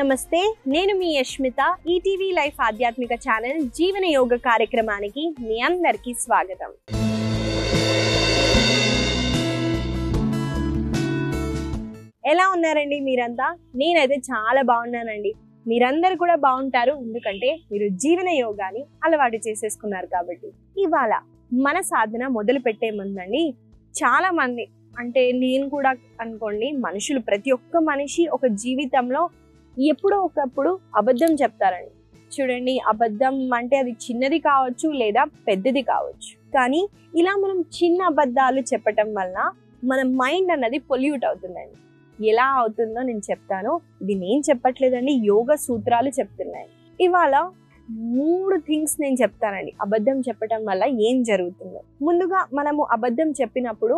నమస్తే, నేను మీ యష్మిత. ETV life ఆధ్యాత్మిక ఛానల్ జీవన యోగ కార్యక్రమానికి మీ అందరికీ స్వాగతం. ఎలా ఉన్నారండి మీరంతా? నేనైతే చాలా బాగున్నానండి. మీరందరూ కూడా బాగుంటారు, ఎందుకంటే మీరు జీవన యోగాని అలవాటు చేసేసుకున్నారు కాబట్టి. ఇవాళ మన సాధన మొదలు పెట్టే ముందండి, చాలా మంది అంటే నేను కూడా అనుకోండి, మనుషులు ప్రతి ఒక్క మనిషి ఒక జీవితంలో ఎప్పుడో ఒకప్పుడు అబద్ధం చెప్తారండి. చూడండి, అబద్ధం అంటే అది చిన్నది కావచ్చు లేదా పెద్దది కావచ్చు, కానీ ఇలా మనం చిన్న అబద్ధాలు చెప్పటం వల్ల మన మైండ్ అన్నది పొల్యూట్ అవుతుందండి. ఎలా అవుతుందో నేను చెప్తాను. ఇది నేను చెప్పట్లేదండి, యోగ సూత్రాలు చెప్తున్నాయి. ఇవాళ 3 థింగ్స్ నేను చెప్తానండి, అబద్ధం చెప్పటం వల్ల ఏం జరుగుతుందో. ముందుగా మనము అబద్ధం చెప్పినప్పుడు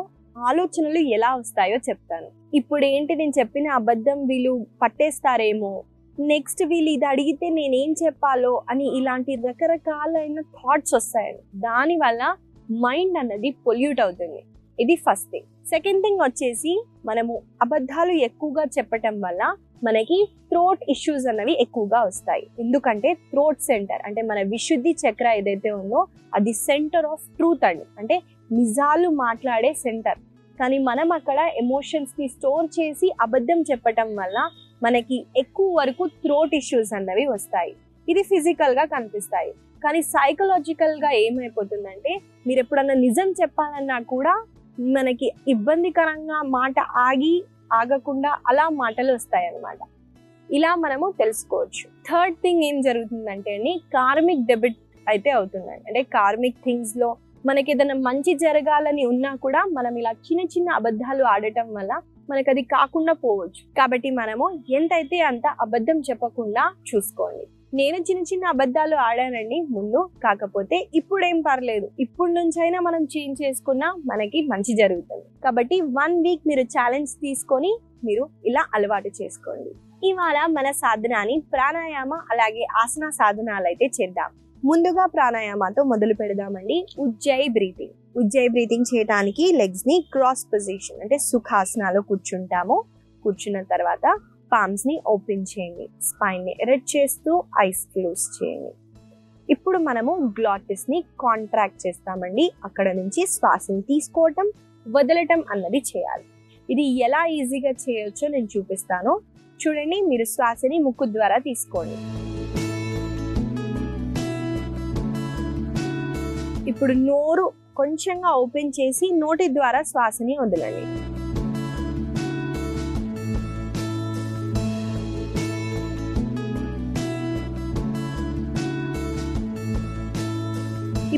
ఆలోచనలు ఎలా వస్తాయో చెప్తాను. ఇప్పుడు ఏంటి, నేను చెప్పిన అబద్ధం వీళ్ళు పట్టేస్తారేమో, నెక్స్ట్ వీళ్ళు ఇది అడిగితే నేనేం చెప్పాలో అని ఇలాంటి రకరకాలైన థాట్స్ వస్తాయండి. దానివల్ల మైండ్ అన్నది పొల్యూట్ అవుతుంది. ఇది ఫస్ట్ థింగ్. సెకండ్ థింగ్ వచ్చేసి, మనము అబద్ధాలు ఎక్కువగా చెప్పటం వల్ల మనకి థ్రోట్ ఇష్యూస్ అన్నవి ఎక్కువగా వస్తాయి. ఎందుకంటే థ్రోట్ సెంటర్ అంటే మన విశుద్ధి చక్ర ఏదైతే ఉందో అది సెంటర్ ఆఫ్ ట్రూత్ అండి, అంటే నిజాలు మాట్లాడే సెంటర్. కానీ మనం అక్కడ ఎమోషన్స్ ని స్టోర్ చేసి అబద్ధం చెప్పటం వల్ల మనకి ఎక్కువ వరకు థ్రోట్ ఇష్యూస్ అన్నవి వస్తాయి. ఇది ఫిజికల్ గా కనిపిస్తాయి, కానీ సైకలాజికల్ గా ఏమైపోతుందంటే, మీరు ఎప్పుడన్నా నిజం చెప్పాలన్నా కూడా మనకి ఇబ్బందికరంగా మాట ఆగకుండా అలా మాటలు వస్తాయి అన్నమాట. ఇలా మనము తెలుసుకోవచ్చు. థర్డ్ థింగ్ ఏం జరుగుతుందంటే అండి, కార్మిక్ డెబిట్ అయితే అవుతుందండి. అంటే కార్మిక్ థింగ్స్ లో మనకి ఏదైనా మంచి జరగాలని ఉన్నా కూడా మనం ఇలా చిన్న చిన్న అబద్ధాలు ఆడటం వల్ల మనకు అది కాకుండా పోవచ్చు. కాబట్టి మనము ఎంతైతే అంత అబద్ధం చెప్పకుండా చూసుకోండి. నేను చిన్న చిన్న అబద్ధాలు ఆడానండి ముందు, కాకపోతే ఇప్పుడు ఏం పర్లేదు. ఇప్పుడు నుంచైనా మనం చేంజ్ చేసుకున్నా మనకి మంచి జరుగుతుంది. కాబట్టి 1 వీక్ మీరు ఛాలెంజ్ తీసుకొని మీరు ఇలా అలవాటు చేసుకోండి. ఇవాళ మన సాధనాన్ని ప్రాణాయామ అలాగే ఆసన సాధనాలు అయితే చేద్దాం. ముందుగా ప్రాణాయామతో మొదలు పెడదామండి. ఉజ్జయి బ్రీతింగ్. ఉజ్జయి బ్రీతింగ్ చేయడానికి లెగ్స్ ని క్రాస్ పొజిషన్ అంటే సుఖాసనాలో కూర్చుంటాము. కూర్చున్న తర్వాత పామ్స్ ని ఓపెన్ చేయండి. స్పైన్ ని ఎరెక్ట్ చేస్తూ ఐస్ క్లోజ్ చేయండి. ఇప్పుడు మనము గ్లాటిస్ ని కాంట్రాక్ట్ చేస్తామండి. అక్కడ నుంచి శ్వాసని తీసుకోవటం వదలటం అన్నది చేయాలి. ఇది ఎలా ఈజీగా చేయొచ్చో నేను చూపిస్తాను. చూడండి, మీరు శ్వాసని ముక్కు ద్వారా తీసుకోండి. ఇప్పుడు నోరు కొంచెంగా ఓపెన్ చేసి నోటి ద్వారా శ్వాసని వదలండి.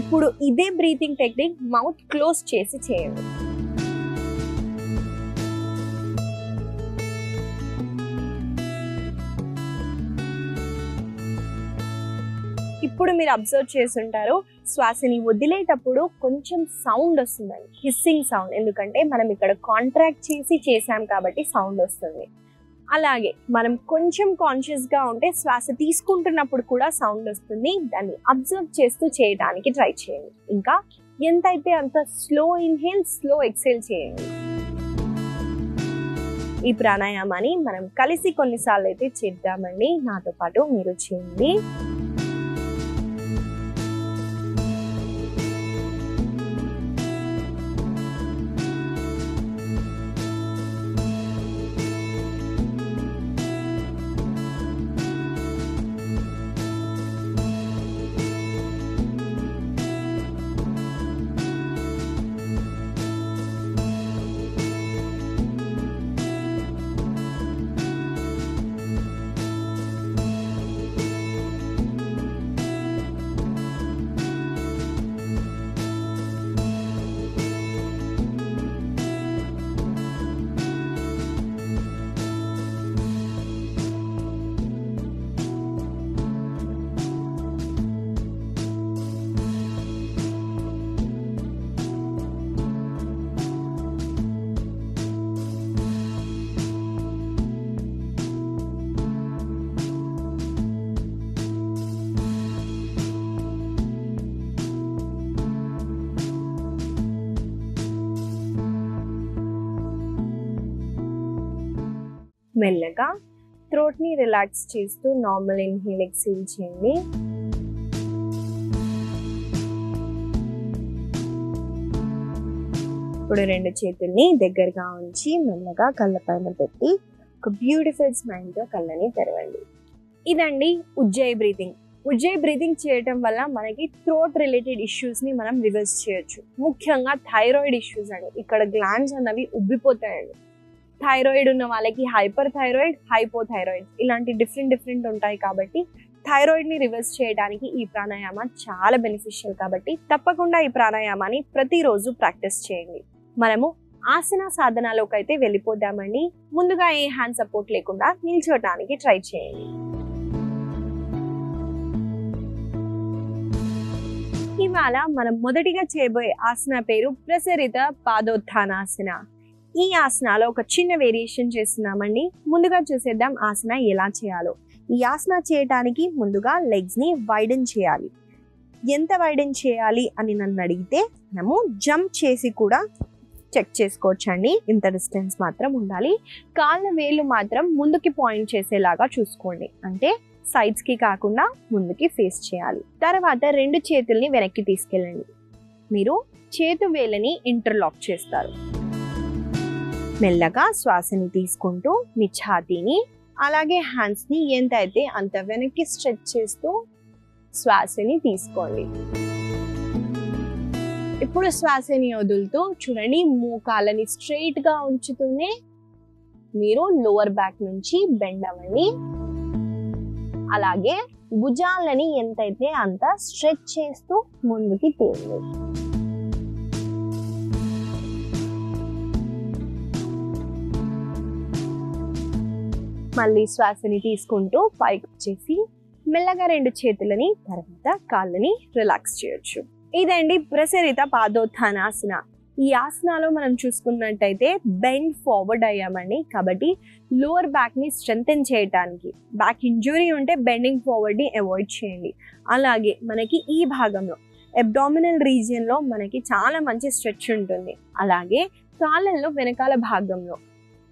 ఇప్పుడు ఇదే బ్రీతింగ్ టెక్నిక్ మౌత్ క్లోజ్ చేసి చేయండి. ఇప్పుడు మీరు అబ్జర్వ్ చేస్తుంటారు, శ్వాసని వదిలేటప్పుడు కొంచెం సౌండ్ వస్తుందండి, హిస్సింగ్ సౌండ్. ఎందుకంటే మనం ఇక్కడ కాంట్రాక్ట్ చేసి చేసాం కాబట్టి సౌండ్ వస్తుంది. అలాగే మనం కొంచెం కాన్షియస్ గా ఉంటే శ్వాస తీసుకుంటున్నప్పుడు కూడా సౌండ్ వస్తుంది. దాన్ని అబ్జర్వ్ చేస్తూ చేయడానికి ట్రై చేయండి. ఇంకా ఎంతైతే అంత స్లో ఇన్హేల్ స్లో ఎక్సేల్ చేయండి. ఈ ప్రాణాయామాన్ని మనం కలిసి కొన్నిసార్లు అయితే చేద్దామండి. నాతో పాటు మీరు చేయండి. మెల్లగా థ్రోట్ ని రిలాక్స్ చేస్తూ నార్మల్ ఇన్హేల్ ఎక్సేల్ చేయండి. ఇప్పుడు 2 చేతుల్ని దగ్గరగా ఉంచి మెల్లగా కళ్ళ పైన పెట్టి ఒక బ్యూటిఫుల్ స్మైల్ తో కళ్ళని తెరవండి. ఇదండి ఉజ్జాయి బ్రీతింగ్. ఉజ్జాయి బ్రీతింగ్ చేయటం వల్ల మనకి థ్రోట్ రిలేటెడ్ ఇష్యూస్ ని మనం రివర్స్ చేయొచ్చు. ముఖ్యంగా థైరాయిడ్ ఇష్యూస్ అండి. ఇక్కడ గ్లాండ్స్ అన్నవి ఉబ్బిపోతాయండి. థైరాయిడ్ ఉన్న వాళ్ళకి హైపర్ థైరాయిడ్, హైపోథైరాయిడ్ ఇలాంటి డిఫరెంట్ ఉంటాయి. కాబట్టి థైరాయిడ్ ని రివర్స్ చేయడానికి ఈ ప్రాణాయామ చాలా బెనిఫిషియల్. కాబట్టి తప్పకుండా ఈ ప్రాణాయామాన్ని ప్రతిరోజు ప్రాక్టీస్ చేయండి. మనము ఆసన సాధనలోకి అయితే వెళ్ళిపోదామండి. ముందుగా ఏ హ్యాండ్ సపోర్ట్ లేకుండా నిల్చోటానికి ట్రై చేయండి. ఇవాళ మనం మొదటిగా చేయబోయే ఆసన పేరు ప్రసరిత పాదోత్థానాసన. ఈ ఆసనాలో ఒక చిన్న వేరియేషన్ చేస్తున్నామండి. ముందుగా చూసేద్దాం ఆసన ఎలా చేయాలో. ఈ ఆసన చేయటానికి ముందుగా లెగ్స్ ని వైడెన్ చేయాలి. ఎంత వైడెన్ చేయాలి అని నన్ను అడిగితే మనము జంప్ చేసి కూడా చెక్ చేసుకోవచ్చండి. ఇంత డిస్టెన్స్ మాత్రం ఉండాలి. కాళ్ళ వేళ్ళు మాత్రం ముందుకి పాయింట్ చేసేలాగా చూసుకోండి. అంటే సైడ్స్ కి కాకుండా ముందుకి ఫేస్ చేయాలి. తర్వాత 2 చేతుల్ని వెనక్కి తీసుకెళ్ళండి. మీరు చేతు వేళ్ళని ఇంటర్లాక్ చేస్తారు. మెల్లగా శ్వాసని తీసుకుంటూ మీ ఛాతీని అలాగే హ్యాండ్స్ ని ఎంత అయితే అంత వెనక్కి స్ట్రెచ్ చేస్తూ శ్వాసని తీసుకోండి. ఇప్పుడు శ్వాసని వదులుతూ చూడండి, మోకాళ్ళని స్ట్రైట్ గా ఉంచుతూనే మీరు లోవర్ బ్యాక్ నుంచి బెండ్ అవ్వండి. అలాగే భుజాలని ఎంతైతే అంత స్ట్రెచ్ చేస్తూ ముందుకి తేండి. మళ్ళీ శ్వాసని తీసుకుంటూ పైకి వచ్చేసి మెల్లగా 2 చేతులని తర్వాత కాళ్ళని రిలాక్స్ చేయొచ్చు. ఇదండి ప్రసరిత పాదోత్థానాసన. ఈ ఆసనాలో మనం చూసుకున్నట్టయితే బెండ్ ఫార్వర్డ్ అయ్యామండి. కాబట్టి లోవర్ బ్యాక్ ని స్ట్రెంథెన్ చేయడానికి, బ్యాక్ ఇంజురీ ఉంటే బెండింగ్ ఫార్వర్డ్ ని అవాయిడ్ చేయండి. అలాగే మనకి ఈ భాగంలో అబ్డామినల్ రీజియన్ లో మనకి చాలా మంచి స్ట్రెచ్ ఉంటుంది. అలాగే కాళ్ళల్లో వెనకాల భాగంలో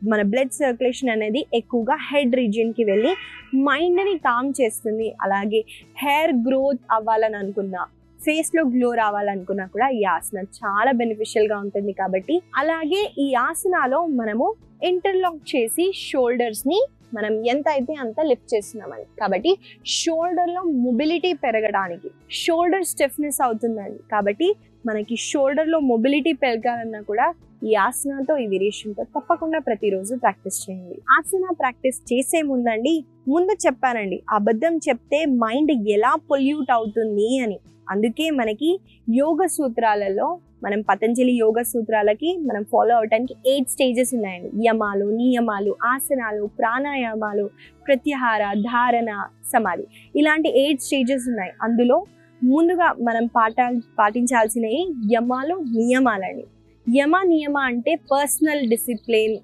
మన బ్లడ్ సర్క్యులేషన్ అనేది ఎక్కువగా హెడ్ రీజియన్ కి వెళ్ళి మైండ్ ని కామ్ చేస్తుంది. అలాగే హెయిర్ గ్రోత్ అవ్వాలని అనుకున్నా, ఫేస్ లో గ్లో రావాలనుకున్నా కూడా ఈ ఆసన చాలా బెనిఫిషియల్ గా ఉంటుంది. కాబట్టి అలాగే ఈ ఆసనాలో మనము ఇంటర్లాక్ చేసి షోల్డర్స్ ని మనం ఎంత అయితే అంత లిఫ్ట్ చేస్తున్నామని. కాబట్టి షోల్డర్ లో మొబిలిటీ పెరగడానికి, షోల్డర్ స్టిఫ్నెస్ అవుతుందండి. కాబట్టి మనకి షోల్డర్ లో మొబిలిటీ పెరగాలన్నా కూడా ఈ ఆసనతో, ఈ వేరియేషన్ తో తప్పకుండా ప్రతిరోజు ప్రాక్టీస్ చేయండి. ఆసన ప్రాక్టీస్ చేసే ముందు చెప్పానండి, అబద్ధం చెప్తే మైండ్ ఎలా పొల్యూట్ అవుతుంది అని. అందుకే మనకి యోగ సూత్రాలలో, మనం పతంజలి యోగ సూత్రాలకి మనం ఫాలో అవడానికి 8 స్టేజెస్ ఉన్నాయండి. యమాలు, నియమాలు, ఆసనాలు, ప్రాణాయామాలు, ప్రత్యాహార, ధారణ, సమాధి, ఇలాంటి 8 స్టేజెస్ ఉన్నాయి. అందులో ముందుగా మనం పాటించాల్సినవి యమాలు, నియమాలండి. యమ నియమ అంటే పర్సనల్ డిసిప్లిన్,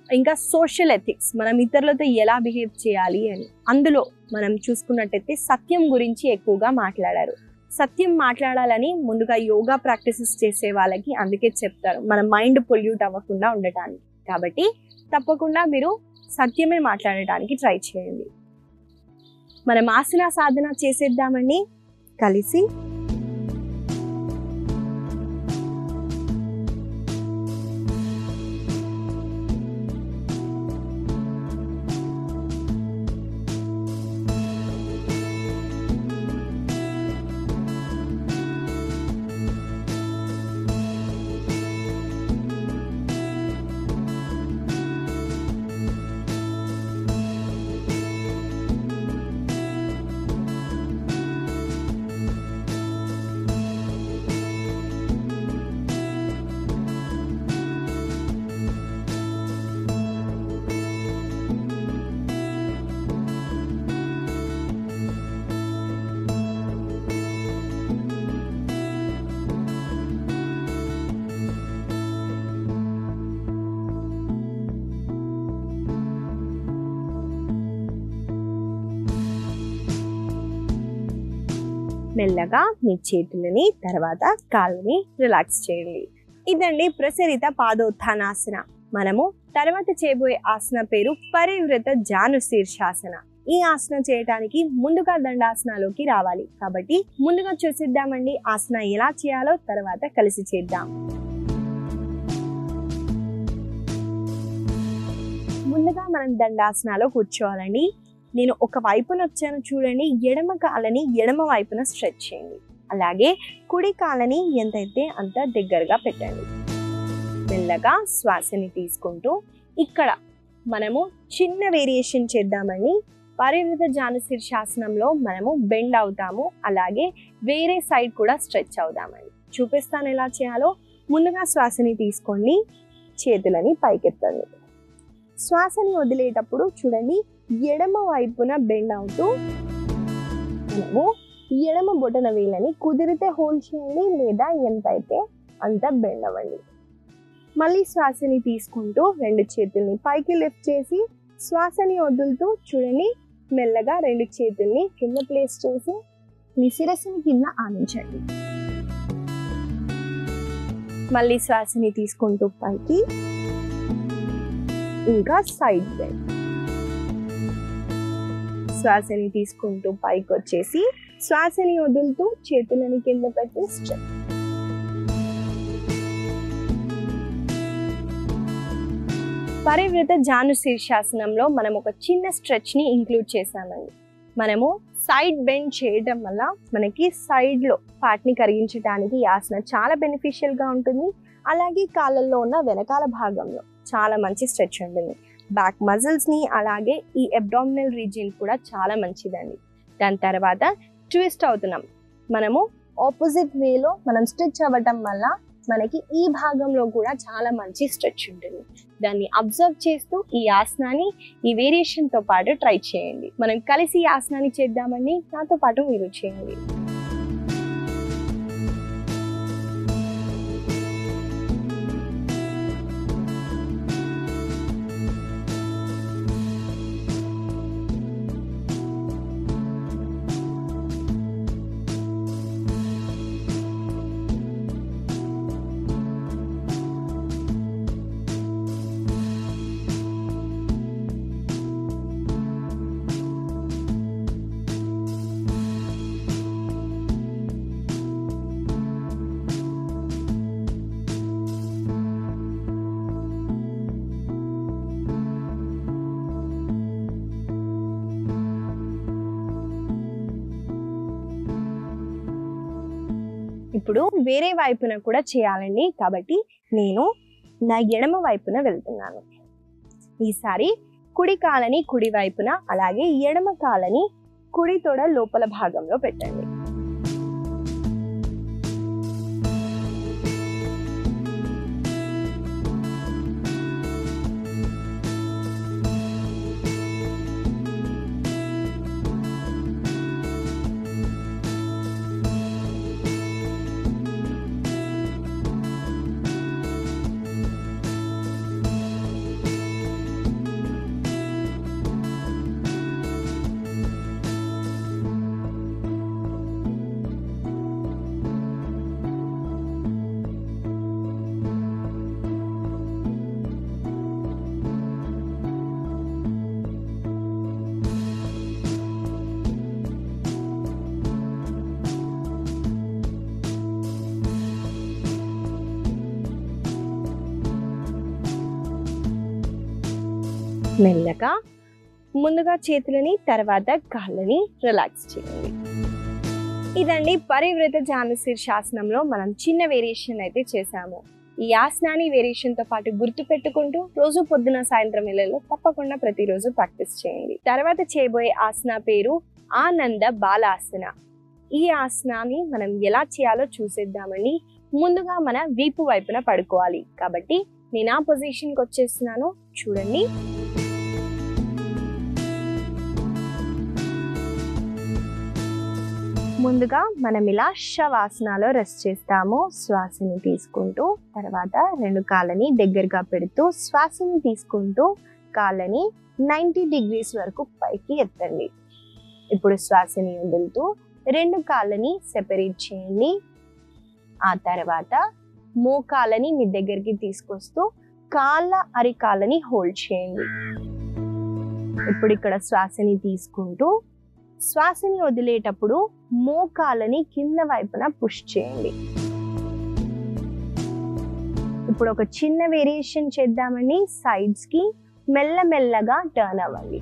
ఇంకా సోషల్ ఎథిక్స్, మనం ఇతరులతో ఎలా బిహేవ్ చేయాలి అని. అందులో మనం చూసుకున్నట్టయితే సత్యం గురించి ఎక్కువగా మాట్లాడారు. సత్యం మాట్లాడాలని ముందుగా యోగా ప్రాక్టీసెస్ చేసే వాళ్ళకి అందుకే చెప్తారు, మన మైండ్ పొల్యూట్ అవ్వకుండా ఉండటానికి. కాబట్టి తప్పకుండా మీరు సత్యమే మాట్లాడటానికి ట్రై చేయండి. మనం ఆసన సాధన చేసేద్దామండి కలిసి. మెల్లగా మీ చేతులని తర్వాత కాళ్ళని రిలాక్స్ చేయండి. ఇదండి ప్రసరిత పాదోత్థానాసన. మనము తర్వాత చేయబోయే ఆసన పేరు పరివృత జాను శీర్షాసన. ఈ ఆసన చేయడానికి ముందుగా దండాసనలోకి రావాలి. కాబట్టి ముందుగా చూసిద్దామండి ఆసన ఎలా చేయాలో, తర్వాత కలిసి చేద్దాం. ముందుగా మనం దండాసనలో కూర్చోవాలండి. నేను ఒక వైపున వచ్చాను చూడండి. ఎడమ కాళ్ళని ఎడమ వైపున స్ట్రెచ్ చేయండి. అలాగే కుడి కాళ్ళని ఎంతైతే అంత దగ్గరగా పెట్టండి. మెల్లగా శ్వాసని తీసుకుంటూ ఇక్కడ మనము చిన్న వేరియేషన్ చేద్దామని. పరివృత జాను శీర్షాసనంలో మనము బెండ్ అవుతాము, అలాగే వేరే సైడ్ కూడా స్ట్రెచ్ అవుదామని చూపిస్తాను ఎలా చేయాలో. ముందుగా శ్వాసని తీసుకోండి, చేతులని పైకెత్తండి. శ్వాసని వదిలేటప్పుడు చూడండి ఎడమ వైపున బెండ్ అవుతూ మనము ఎడమ బొటన వేలని కుదిరితే హోల్డ్ చేయండి, లేదా ఎంతైతే అంత బెండ్ అవ్వండి. మళ్ళీ శ్వాసని తీసుకుంటూ రెండు చేతుల్ని పైకి లిఫ్ట్ చేసి శ్వాసని వదులుతూ చూడండి మెల్లగా రెండు చేతుల్ని కింద ప్లేస్ చేసి మీ శిరస్సుని కింద ఆనించండి. మళ్ళీ శ్వాసని తీసుకుంటూ పైకి, ఇంకా సైడ్ బెండ్. శ్వాసని తీసుకుంటూ పైకి వచ్చేసి శ్వాసని వదులుతూ చేతులని కింద పెట్టి స్ట్రెచ్. పరివృత జాను శీర్షాసనంలో మనం ఒక చిన్న స్ట్రెచ్ ని ఇంక్లూడ్ చేసామండి. మనము సైడ్ బెండ్ చేయడం వల్ల మనకి సైడ్ లో ఫ్యాట్ ని కరిగించడానికి ఈ ఆసన చాలా బెనిఫిషియల్ గా ఉంటుంది. అలాగే కాళ్ళల్లో ఉన్న వెనకాల భాగంలో చాలా మంచి స్ట్రెచ్ ఉంటుంది. బ్యాక్ మజిల్స్ ని అలాగే ఈ అబ్డామినల్ రీజియన్ కూడా చాలా మంచిదండి. దాని తర్వాత ట్విస్ట్ అవుతున్నాం. మనము ఆపోజిట్ వేలో మనం స్ట్రెచ్ అవ్వటం వల్ల మనకి ఈ భాగంలో కూడా చాలా మంచి స్ట్రెచ్ ఉంటుంది. దాన్ని అబ్జర్వ్ చేస్తూ ఈ ఆసనాన్ని ఈ వేరియేషన్ తో పాటు ట్రై చేయండి. మనం కలిసి ఈ ఆసనాన్ని చేద్దామండి. నాతో పాటు మీరు చేయండి. ఇప్పుడు వేరే వైపున కూడా చేయాలండి. కాబట్టి నేను నా ఎడమ వైపున వెళ్తున్నాను. ఈసారి కుడి కాలని కుడి వైపున, అలాగే ఎడమ కాలని కుడి తొడ లోపల భాగంలో పెట్టండి. మెల్లగా ముందుగా చేతులని తర్వాత కాళ్ళని రిలాక్స్ చేయండి. ఇదండి పరివృత జాను శీర్షాసనంలో మనం చిన్న వేరియేషన్ అయితే చేసాము. ఈ ఆసనాన్ని వేరియేషన్ తో పాటు గుర్తు పెట్టుకుంటూ రోజు పొద్దున సాయంత్రం వేళల్లో తప్పకుండా ప్రతిరోజు ప్రాక్టీస్ చేయండి. తర్వాత చేయబోయే ఆసన పేరు ఆనంద బాలాసన. ఈ ఆసనాన్ని మనం ఎలా చేయాలో చూసేద్దామండి. ముందుగా మన వీపు వైపున పడుకోవాలి. కాబట్టి నేను ఆ పొజిషన్కి వచ్చేస్తున్నాను చూడండి. ముందుగా మనం ఇలా శవాసనాలో రెస్ట్ చేస్తాము. శ్వాసని తీసుకుంటూ తర్వాత రెండు కాళ్ళని దగ్గరగా పెడుతూ శ్వాసని తీసుకుంటూ కాళ్ళని 90 degrees వరకు పైకి ఎత్తండి. ఇప్పుడు శ్వాసని వదులుతూ రెండు కాళ్ళని సెపరేట్ చేయండి. ఆ తర్వాత మోకాళ్ళని మీ దగ్గరికి తీసుకొస్తూ కాళ్ళ అరికాళ్ళని హోల్డ్ చేయండి. ఇప్పుడు ఇక్కడ శ్వాసని తీసుకుంటూ శ్వాసని వదిలేటప్పుడు మోకాళ్ళని కింద వైపున పుష్ చేయండి. ఇప్పుడు ఒక చిన్న వేరియేషన్ చేద్దామండి. సైడ్స్ కి మెల్లమెల్లగా టర్న్ అవ్వండి.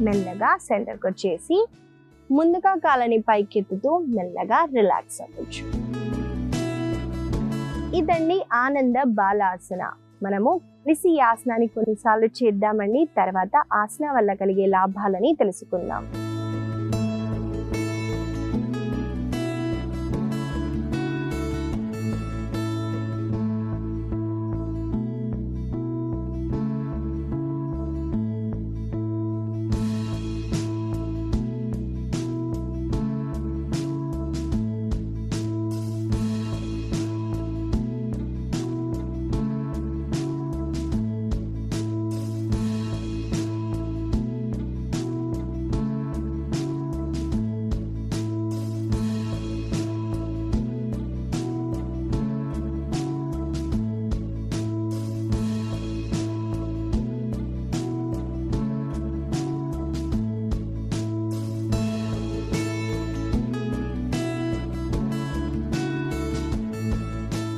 మెల్లగా సెంటర్కి వచ్చేసి ముందుగా కాళ్ళని పైకెత్తుతూ మెల్లగా రిలాక్స్ అవ్వచ్చు. ఇదండి ఆనంద బాలాసన. మనము కలిసి ఈ ఆసనాన్ని కొన్నిసార్లు చేద్దామండి. తర్వాత ఆసన వల్ల కలిగే లాభాలని తెలుసుకుందాం.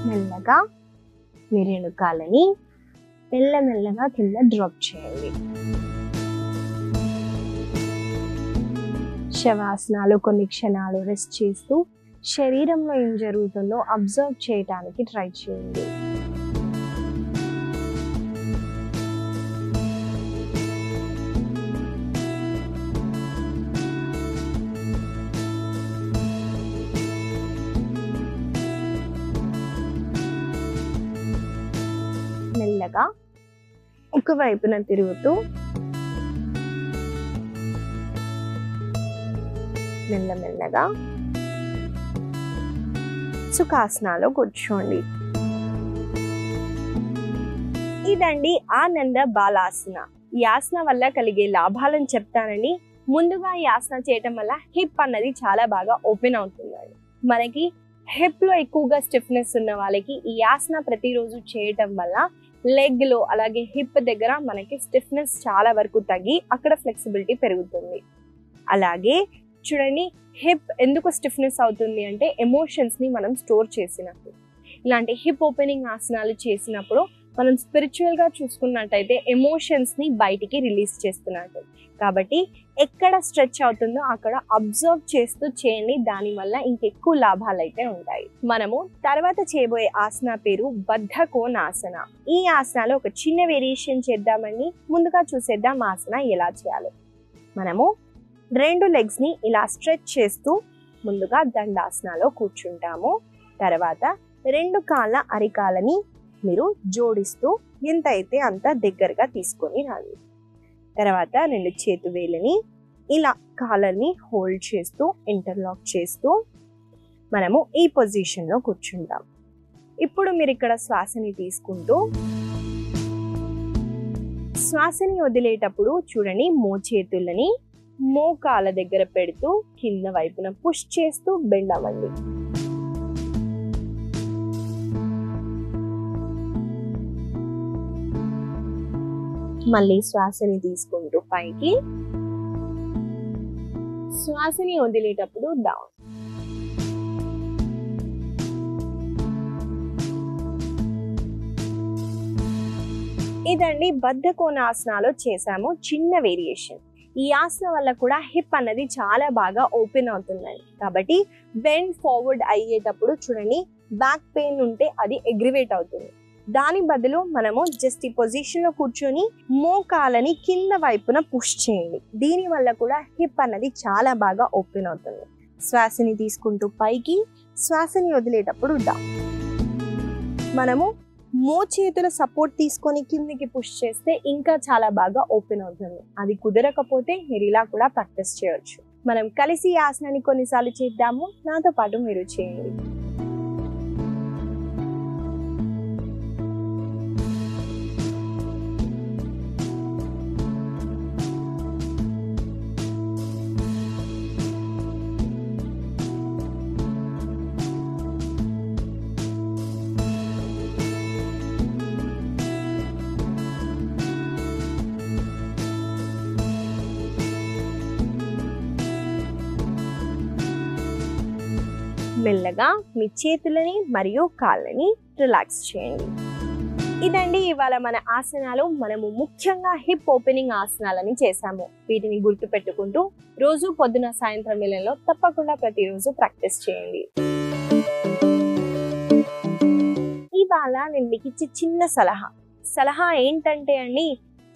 మెల్లగా మీ రెండు కాళ్ళని మెల్లమెల్లగా కింద డ్రాప్ చేయండి. శవాసనాలు కొన్ని క్షణాలు రెస్ట్ చేస్తూ శరీరంలో ఏం జరుగుతుందో అబ్జర్వ్ చేయడానికి ట్రై చేయండి. మెల్లగా ఒకవైపున తిరుగుతూ మెల్లమెల్లగా సుఖాసనాలో కూర్చోండి. ఇదండి ఆనంద బాలాసన. ఈ ఆసన వల్ల కలిగే లాభాలను చెప్తానని. ముందుగా ఈ ఆసన చేయటం వల్ల హిప్ అన్నది చాలా బాగా ఓపెన్ అవుతుంది. మనకి హిప్ లో ఎక్కువగా స్టిఫ్నెస్ ఉన్న వాళ్ళకి ఈ ఆసన ప్రతిరోజు చేయటం వల్ల లెగ్ లో అలాగే హిప్ దగ్గర మనకి స్టిఫ్నెస్ చాలా వరకు తగ్గి అక్కడ ఫ్లెక్సిబిలిటీ పెరుగుతుంది. అలాగే చూడండి, హిప్ ఎందుకు స్టిఫ్నెస్ అవుతుంది అంటే ఎమోషన్స్ ని మనం స్టోర్ చేసినప్పుడు. ఇలాంటి హిప్ ఓపెనింగ్ ఆసనాలు చేసినప్పుడు మనం స్పిరిచువల్ గా చూసుకున్నట్టయితే ఎమోషన్స్ ని బయటికి రిలీజ్ చేస్తున్నట్టు. కాబట్టి ఎక్కడ స్ట్రెచ్ అవుతుందో అక్కడ అబ్జర్వ్ చేస్తూ చేయండి. దానివల్ల ఇంకెక్కువ లాభాలు అయితే ఉంటాయి. మనము తర్వాత చేయబోయే ఆసన పేరు బద్ధకోణాసన. ఈ ఆసనలో ఒక చిన్న వేరియేషన్ చేద్దామండి. ముందుగా చూసేద్దాం ఆసన ఎలా చేయాలో. మనము రెండు లెగ్స్ ని ఇలా స్ట్రెచ్ చేస్తూ ముందుగా దండాసనలో కూర్చుంటాము. తర్వాత రెండు కాళ్ళ అరికాలని మీరు జోడిస్తూ ఎంత అయితే అంత దగ్గరగా తీసుకొని రండి. తర్వాత రెండు చేతు వేళ్ళని ఇలా కాళ్ళని హోల్డ్ చేస్తూ ఇంటర్లాక్ చేస్తూ మనము ఈ పొజిషన్లో కూర్చుంటాం. ఇప్పుడు మీరు ఇక్కడ శ్వాసని తీసుకుంటూ శ్వాసని వదిలేటప్పుడు చూడండి, మోచేతులని మోకాళ్ళ దగ్గర పెడుతూ కింద వైపున పుష్ చేస్తూ బెండ్ అవ్వండి. మళ్ళీ శ్వాసని తీసుకుంటూ పైకి, శ్వాసని వదిలేటప్పుడు డౌన్. ఇదండి బద్ధకోణాసనాలో చేసాము చిన్న వేరియేషన్. ఈ ఆసన వల్ల కూడా హిప్ అన్నది చాలా బాగా ఓపెన్ అవుతుందండి. కాబట్టి బెండ్ ఫార్వర్డ్ అయ్యేటప్పుడు చూడండి, బ్యాక్ పెయిన్ ఉంటే అది అగ్రివేట్ అవుతుంది. దాని బదులు మనము జస్ట్ ఈ పొజిషన్ లో కూర్చొని మోకాలని కింద వైపున పుష్ చేయండి. దీని వల్ల కూడా హిప్ అన్నది చాలా బాగా ఓపెన్ అవుతుంది. శ్వాసని తీసుకుంటూ పైకి, శ్వాసని వదిలేటప్పుడు డౌన్. మనము మోచేతుల సపోర్ట్ తీసుకొని కిందికి పుష్ చేస్తే ఇంకా చాలా బాగా ఓపెన్ అవుతుంది. అది కుదరకపోతే మీరు ఇలా కూడా ప్రాక్టీస్ చేయొచ్చు. మనం కలిసి ఈ ఆసనాన్ని కొన్నిసార్లు చేద్దాము. నాతో పాటు మీరు చేయండి. మెల్లగా మీ చేతులని మరియు కాళ్ళని రిలాక్స్ చేయండి. ఇదండి ఇవాళ మన ఆసనాలు. మనము ముఖ్యంగా హిప్ ఓపెనింగ్ ఆసనాలని చేసాము. వీటిని గుర్తు పెట్టుకుంటూ రోజు పొద్దున సాయంత్రం వేళల్లో తప్పకుండా ప్రతిరోజు ప్రాక్టీస్ చేయండి. ఇవాళ నేను మీకు ఇచ్చే చిన్న సలహా ఏంటంటే అండి,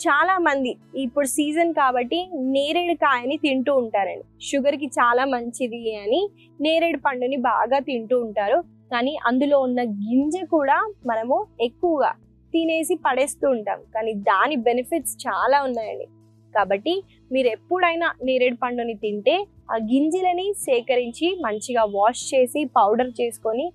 చాలా మంది ఇప్పుడు సీజన్ కాబట్టి నేరేడు కాయని తింటూ ఉంటారండి. షుగర్ కి చాలా మంచిది అని నేరేడు పండుని బాగా తింటూ ఉంటారు. కానీ అందులో ఉన్న గింజ కూడా మనము ఎక్కువగా తినేసి పడేస్తూ ఉంటాం. కానీ దాని బెనిఫిట్స్ చాలా ఉన్నాయండి. కాబట్టి మీరు ఎప్పుడైనా నేరేడు పండుని తింటే ఆ గింజలని సేకరించి మంచిగా వాష్ చేసి పౌడర్ చేసుకొని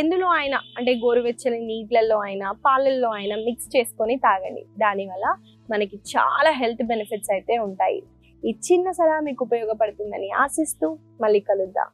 ఎందులో అయినా అంటే గోరువెచ్చని నీళ్ళల్లో అయినా పాలల్లో అయినా మిక్స్ చేసుకొని తాగండి. దానివల్ల మనకి చాలా హెల్త్ బెనిఫిట్స్ అయితే ఉంటాయి. ఈ చిన్న సలహా మీకు ఉపయోగపడుతుందని ఆశిస్తూ మళ్ళీ కలుద్దాం.